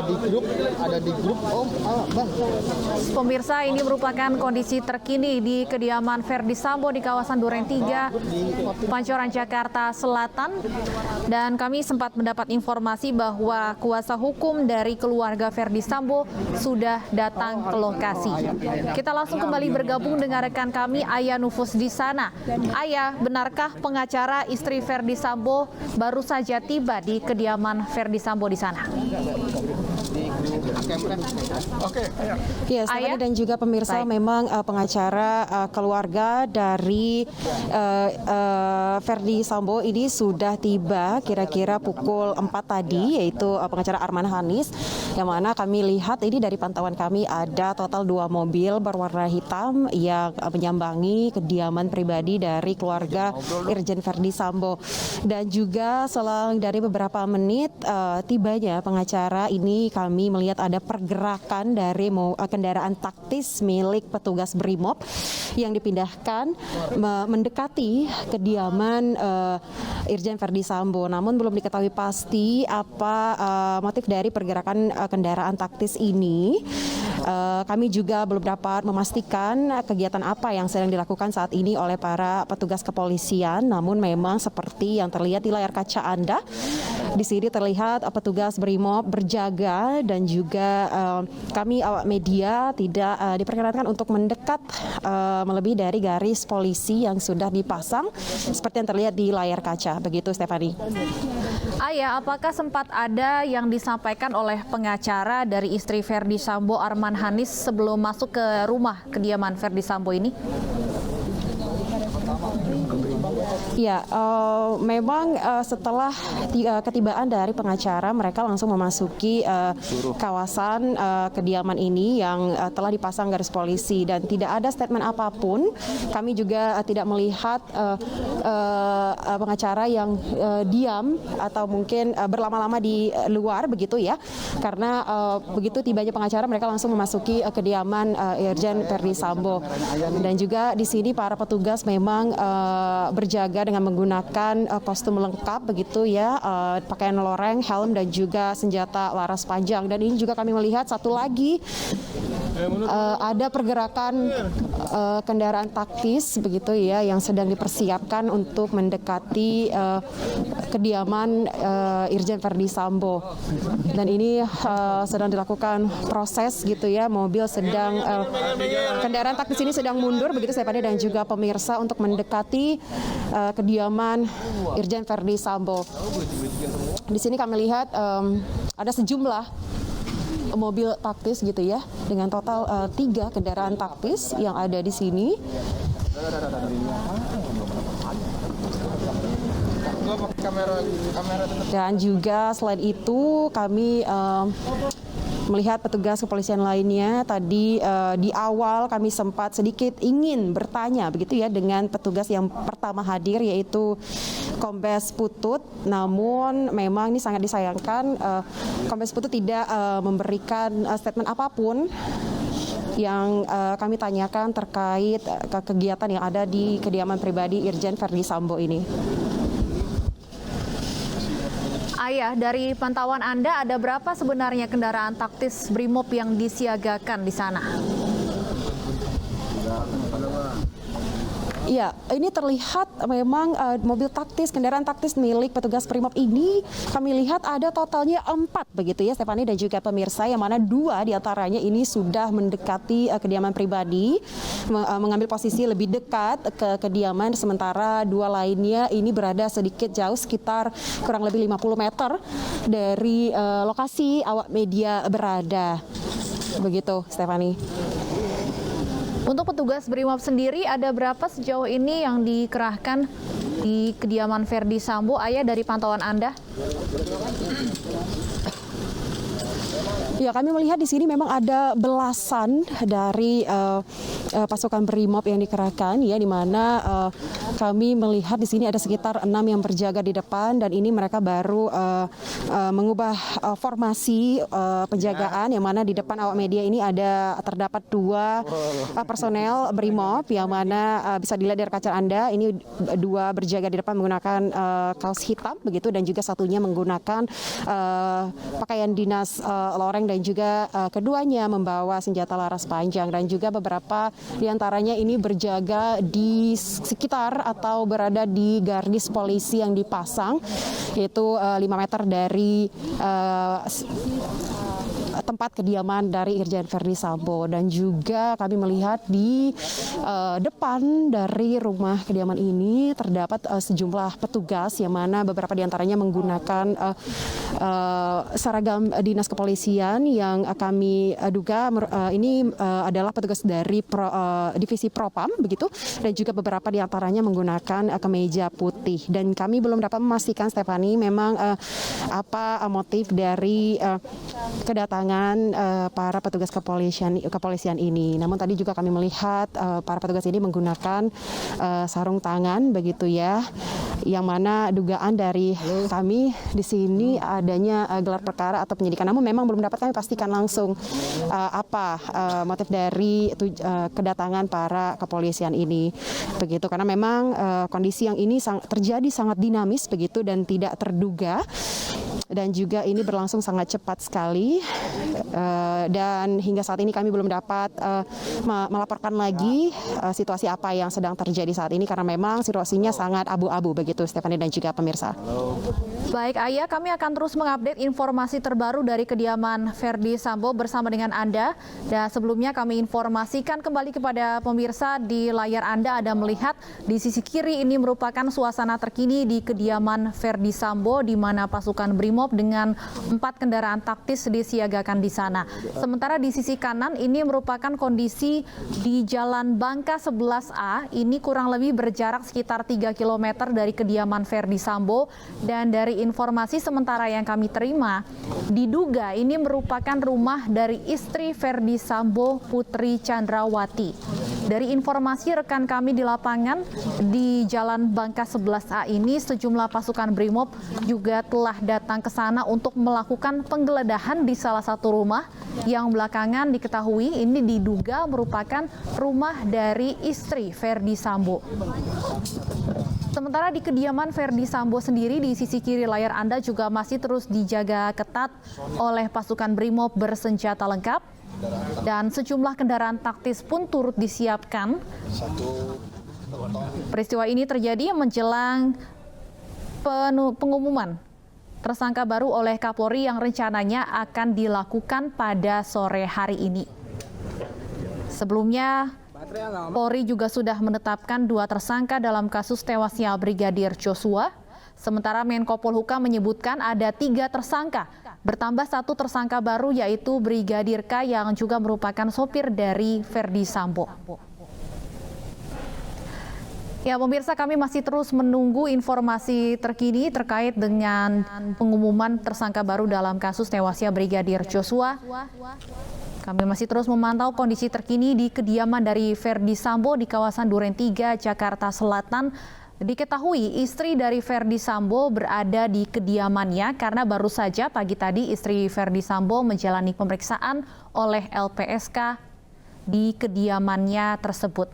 ada di grup Bang. Pemirsa, ini merupakan kondisi terkini di kediaman Verdi Sambo di kawasan Duren 3, Pancoran, Jakarta Selatan. Dan kami sempat mendapat informasi bahwa kuasa hukum dari keluarga Verdi Sambo sudah datang ke lokasi. Kita langsung kembali bergabung dengan rekan kami Aya Nufus di sana. Aya, benarkah pengacara istri Verdi Sambo baru saja tiba di kediaman Verdi Sambo di sana? Ya, Stephanie dan juga pemirsa, memang pengacara keluarga dari Verdi Sambo ini sudah tiba kira-kira pukul 4 tadi, yaitu pengacara Arman Hanis, yang mana kami lihat ini dari pantauan kami ada total 2 mobil berwarna hitam yang menyambangi kediaman pribadi dari keluarga Irjen Verdi Sambo. Dan juga selang dari beberapa menit tibanya pengacara ini, kami melihat ada pergerakan dari kendaraan taktis milik petugas Brimob yang dipindahkan mendekati kediaman Irjen Verdi Sambo. Namun belum diketahui pasti apa motif dari pergerakan kendaraan taktis ini. Kami juga belum dapat memastikan kegiatan apa yang sedang dilakukan saat ini oleh para petugas kepolisian. Namun memang seperti yang terlihat di layar kaca Anda, di sini terlihat petugas Brimob berjaga, dan juga kami awak media tidak diperkenankan untuk mendekat melebihi dari garis polisi yang sudah dipasang seperti yang terlihat di layar kaca. Begitu, Stephanie. Aya, apakah sempat ada yang disampaikan oleh pengacara dari istri Verdi Sambo, Arman Hanis, sebelum masuk ke rumah kediaman Verdi Sambo ini? Ya, memang setelah ketibaan dari pengacara, mereka langsung memasuki kawasan kediaman ini yang telah dipasang garis polisi, dan tidak ada statement apapun. Kami juga tidak melihat pengacara yang diam atau mungkin berlama-lama di luar, begitu ya. Karena begitu tibanya pengacara, mereka langsung memasuki kediaman Irjen Verdi Sambo. Dan juga di sini para petugas memang berjaga dengan menggunakan kostum lengkap, begitu ya, pakaian loreng, helm, dan juga senjata laras panjang. Dan ini juga kami melihat satu lagi ada pergerakan kendaraan taktis, begitu ya, yang sedang dipersiapkan untuk mendekati kediaman Irjen Verdi Sambo. Dan ini sedang dilakukan proses, gitu ya, mobil sedang kendaraan taktis ini sedang mundur, begitu saya pada dan juga pemirsa, untuk mendekati kediaman Irjen Verdi Sambo. Di sini kami lihat ada sejumlah mobil taktis, gitu ya, dengan total 3 kendaraan taktis yang ada di sini. Dan juga selain itu kami melihat petugas kepolisian lainnya. Tadi di awal kami sempat sedikit ingin bertanya, begitu ya, dengan petugas yang pertama hadir, yaitu Kombes Putut. Namun memang ini sangat disayangkan, Kombes Putut tidak memberikan statement apapun yang kami tanyakan terkait kegiatan yang ada di kediaman pribadi Irjen Verdi Sambo ini. Ayah, dari pantauan Anda, ada berapa sebenarnya kendaraan taktis Brimob yang disiagakan di sana? Ya, ini terlihat memang mobil taktis, kendaraan taktis milik petugas Brimob ini kami lihat ada totalnya 4, begitu ya, Stephanie dan juga pemirsa, yang mana 2 diantaranya ini sudah mendekati kediaman pribadi, mengambil posisi lebih dekat ke kediaman, sementara 2 lainnya ini berada sedikit jauh, sekitar kurang lebih 50 meter dari lokasi awak media berada. Begitu, Stephanie. Untuk petugas Brimob sendiri, ada berapa sejauh ini yang dikerahkan di kediaman Verdi Sambo, Ayah, dari pantauan Anda? Ya, kami melihat di sini memang ada belasan dari pasukan BRIMOB yang dikerahkan, ya, di mana kami melihat di sini ada sekitar 6 yang berjaga di depan, dan ini mereka baru mengubah formasi penjagaan, yang mana di depan awak media ini terdapat 2 personel BRIMOB, yang mana bisa dilihat dari kaca Anda, ini 2 berjaga di depan menggunakan kaos hitam begitu, dan juga satunya menggunakan pakaian dinas loreng, dan juga keduanya membawa senjata laras panjang, dan juga beberapa diantaranya ini berjaga di sekitar atau berada di gardis polisi yang dipasang, yaitu 5 meter dari tempat kediaman dari Irjen Verdi Sambo. Dan juga kami melihat di depan dari rumah kediaman ini terdapat sejumlah petugas, yang mana beberapa diantaranya menggunakan seragam dinas kepolisian, yang kami duga ini adalah petugas dari divisi Propam begitu, dan juga beberapa diantaranya menggunakan kemeja putih. Dan kami belum dapat memastikan, Stephanie, memang apa motif dari kedatangan para petugas kepolisian ini. Namun tadi juga kami melihat para petugas ini menggunakan sarung tangan begitu, ya, yang mana dugaan dari kami di sini adanya gelar perkara atau penyidikan. Namun memang belum dapat kami pastikan langsung apa motif dari kedatangan para kepolisian ini begitu, karena memang kondisi yang ini terjadi sangat dinamis begitu dan tidak terduga, dan juga ini berlangsung sangat cepat sekali, dan hingga saat ini kami belum dapat melaporkan lagi situasi apa yang sedang terjadi saat ini, karena memang situasinya sangat abu-abu begitu, Stephanie dan juga pemirsa. Baik, Ayah, kami akan terus mengupdate informasi terbaru dari kediaman Verdi Sambo bersama dengan Anda. Dan sebelumnya kami informasikan kembali kepada pemirsa, di layar Anda ada melihat di sisi kiri ini merupakan suasana terkini di kediaman Verdi Sambo, di mana pasukan BRIMOB dengan 4 kendaraan taktis disiagakan di sana. Sementara di sisi kanan ini merupakan kondisi di Jalan Bangka 11A, ini kurang lebih berjarak sekitar 3 km dari kediaman Verdi Sambo. Dan dari informasi sementara yang kami terima, diduga ini merupakan rumah dari istri Verdi Sambo, Putri Chandrawati. Dari informasi rekan kami di lapangan, di Jalan Bangka 11A ini sejumlah pasukan BRIMOB juga telah datang ke sana untuk melakukan penggeledahan di salah satu rumah yang belakangan diketahui ini diduga merupakan rumah dari istri Verdi Sambo. Sementara di kediaman Verdi Sambo sendiri, di sisi kiri layar Anda juga masih terus dijaga ketat oleh pasukan BRIMOB bersenjata lengkap, dan sejumlah kendaraan taktis pun turut disiapkan. Peristiwa ini terjadi menjelang pengumuman tersangka baru oleh Kapolri yang rencananya akan dilakukan pada sore hari ini. Sebelumnya, Polri juga sudah menetapkan 2 tersangka dalam kasus tewasnya Brigadir Joshua. Sementara Menko Polhukam menyebutkan ada 3 tersangka, bertambah 1 tersangka baru yaitu Brigadir K yang juga merupakan sopir dari Verdi Sambo. Ya, pemirsa, kami masih terus menunggu informasi terkini terkait dengan pengumuman tersangka baru dalam kasus tewasnya Brigadir Joshua. Kami masih terus memantau kondisi terkini di kediaman dari Verdi Sambo di kawasan Duren 3, Jakarta Selatan. Diketahui istri dari Verdi Sambo berada di kediamannya karena baru saja pagi tadi istri Verdi Sambo menjalani pemeriksaan oleh LPSK di kediamannya tersebut.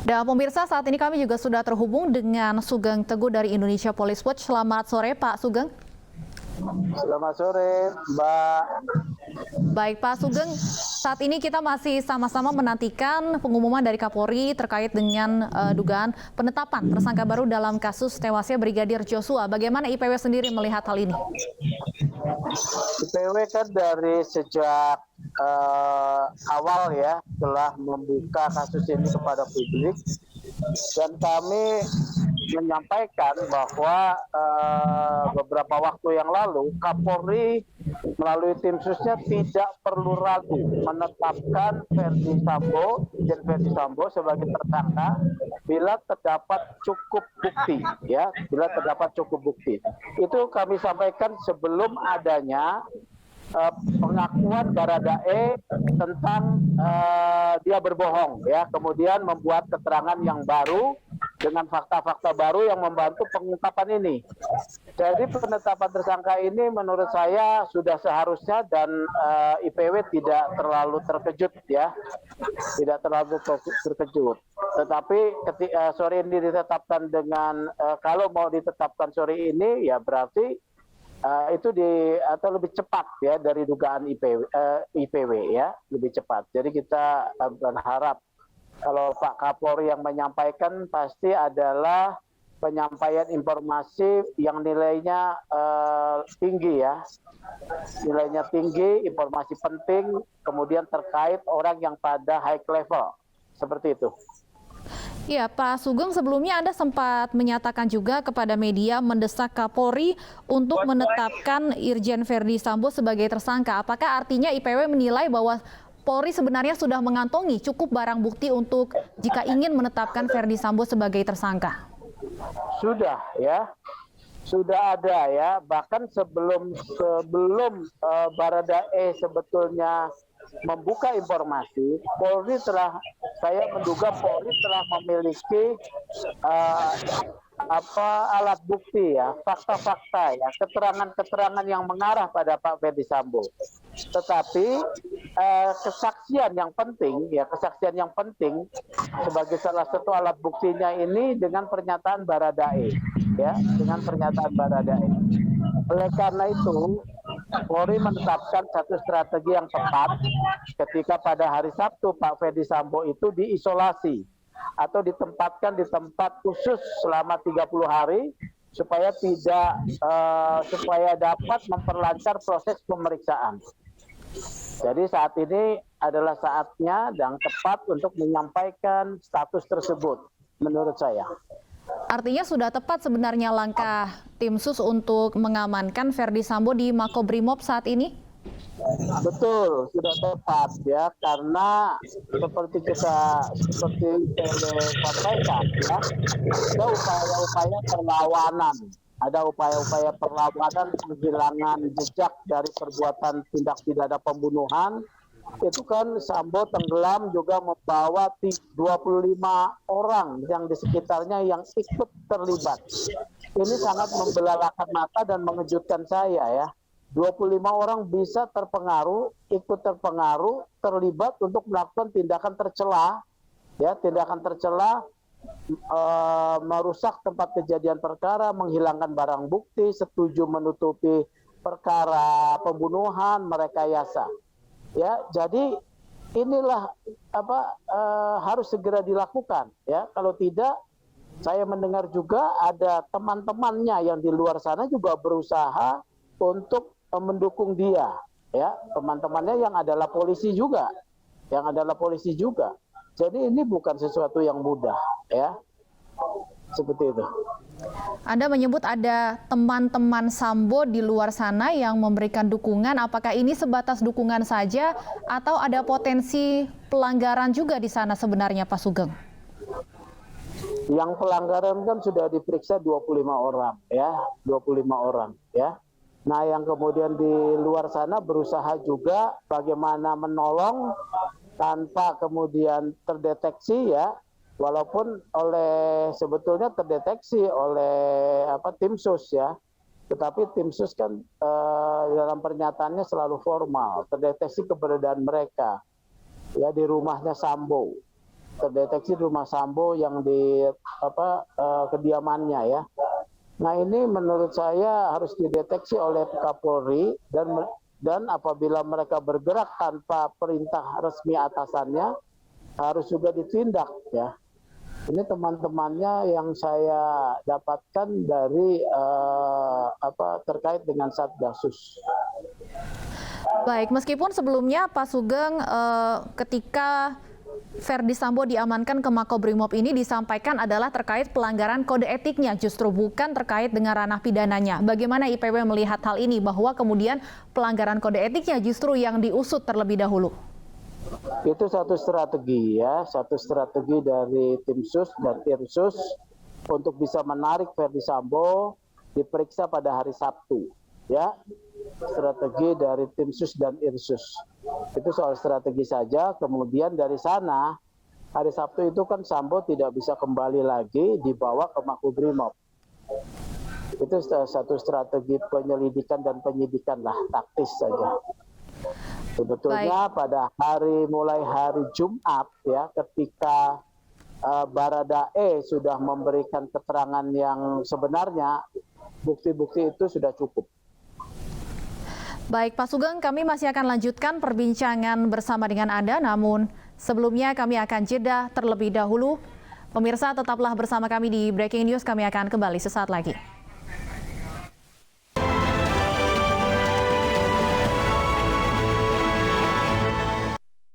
Dan pemirsa, saat ini kami juga sudah terhubung dengan Sugeng Teguh dari Indonesia Police Watch. Selamat sore, Pak Sugeng. Selamat sore, Mbak. Baik, Pak Sugeng, saat ini kita masih sama-sama menantikan pengumuman dari Kapolri terkait dengan dugaan penetapan tersangka baru dalam kasus tewasnya Brigadir Joshua. Bagaimana IPW sendiri melihat hal ini? IPW kan dari sejak awal ya telah membuka kasus ini kepada publik, dan kami menyampaikan bahwa beberapa waktu yang lalu Kapolri melalui tim susnya tidak perlu ragu menetapkan Irjen Verdi Sambo sebagai tersangka bila terdapat cukup bukti, ya, bila terdapat cukup bukti. Itu kami sampaikan sebelum adanya pengakuan Baradae tentang dia berbohong, ya, kemudian membuat keterangan yang baru dengan fakta-fakta baru yang membantu pengungkapan ini. Jadi penetapan tersangka ini menurut saya sudah seharusnya, dan IPW tidak terlalu terkejut, ya, tidak terlalu terkejut. Tetapi sore ini ditetapkan dengan kalau mau ditetapkan sore ini, ya berarti itu atau lebih cepat, ya, dari dugaan IPW, ya, lebih cepat. Jadi kita berharap kalau Pak Kapolri yang menyampaikan pasti adalah penyampaian informasi yang nilainya tinggi, ya, nilainya tinggi, informasi penting, kemudian terkait orang yang pada high level, seperti itu. Ya, Pak Sugeng, sebelumnya Anda sempat menyatakan juga kepada media mendesak Kapolri untuk menetapkan Irjen Verdi Sambo sebagai tersangka. Apakah artinya IPW menilai bahwa Polri sebenarnya sudah mengantongi cukup barang bukti untuk jika ingin menetapkan Verdi Sambo sebagai tersangka? Sudah, ya. Sudah ada, ya. Bahkan sebelum Baradae sebetulnya membuka informasi, saya menduga Polri telah memiliki alat bukti, ya, fakta-fakta, ya, keterangan-keterangan yang mengarah pada Pak Verdi Sambo. Tetapi kesaksian yang penting, ya, kesaksian yang penting sebagai salah satu alat buktinya ini dengan pernyataan Baradae, ya, dengan pernyataan Baradae. Oleh karena itu, Polri menetapkan satu strategi yang tepat ketika pada hari Sabtu Pak Verdi Sambo itu diisolasi atau ditempatkan di tempat khusus selama 30 hari supaya dapat memperlancar proses pemeriksaan. Jadi saat ini adalah saatnya dan tepat untuk menyampaikan status tersebut menurut saya. Artinya sudah tepat sebenarnya langkah tim sus untuk mengamankan Verdi Sambo di Makobrimob saat ini? Betul, sudah tepat, ya, karena seperti saya sampaikan, ya, ada upaya-upaya perlawanan, penghilangan jejak dari perbuatan tindak pidana pembunuhan. Itu kan Sambo tenggelam juga membawa 25 orang yang di sekitarnya yang ikut terlibat. Ini sangat membelalakan mata dan mengejutkan saya, ya. 25 orang bisa ikut terpengaruh, terlibat untuk melakukan tindakan tercela, ya, merusak tempat kejadian perkara, menghilangkan barang bukti, setuju menutupi perkara pembunuhan, merekayasa. Ya, jadi inilah harus segera dilakukan, ya. Kalau tidak, saya mendengar juga ada teman-temannya yang di luar sana juga berusaha untuk mendukung dia, ya, teman-temannya yang adalah polisi juga, Jadi ini bukan sesuatu yang mudah, ya, seperti itu. Anda menyebut ada teman-teman Sambo di luar sana yang memberikan dukungan. Apakah ini sebatas dukungan saja atau ada potensi pelanggaran juga di sana sebenarnya, Pak Sugeng? Yang pelanggaran kan sudah diperiksa 25 orang, ya, 25 orang, ya. Nah, yang kemudian di luar sana berusaha juga bagaimana menolong tanpa kemudian terdeteksi, ya. Walaupun sebetulnya terdeteksi oleh tim sus, ya, tetapi tim sus kan dalam pernyataannya selalu formal, terdeteksi keberadaan mereka, ya, di rumahnya Sambo, terdeteksi di rumah Sambo yang di kediamannya, ya. Nah, ini menurut saya harus dideteksi oleh Kapolri dan apabila mereka bergerak tanpa perintah resmi atasannya harus juga ditindak, ya. Ini teman-temannya yang saya dapatkan dari terkait dengan Satgasus. Baik, meskipun sebelumnya Pak Sugeng ketika Verdi Sambo diamankan ke Makobrimob ini disampaikan adalah terkait pelanggaran kode etiknya, justru bukan terkait dengan ranah pidananya. Bagaimana IPW melihat hal ini bahwa kemudian pelanggaran kode etiknya justru yang diusut terlebih dahulu? Itu satu strategi ya, satu strategi dari tim sus dan Irsus untuk bisa menarik Verdi Sambo diperiksa pada hari Sabtu, ya. Strategi dari tim sus dan Irsus. Itu soal strategi saja. Kemudian dari sana hari Sabtu itu kan Sambo tidak bisa kembali lagi dibawa ke Makobrimob. Itu satu strategi penyelidikan dan penyidikan lah, taktis saja. Sebetulnya pada mulai hari Jumat ya, ketika Baradae sudah memberikan keterangan yang sebenarnya, bukti-bukti itu sudah cukup. Baik Pak Sugeng, kami masih akan lanjutkan perbincangan bersama dengan Anda, namun sebelumnya kami akan jeda terlebih dahulu. Pemirsa tetaplah bersama kami di Breaking News, kami akan kembali sesaat lagi.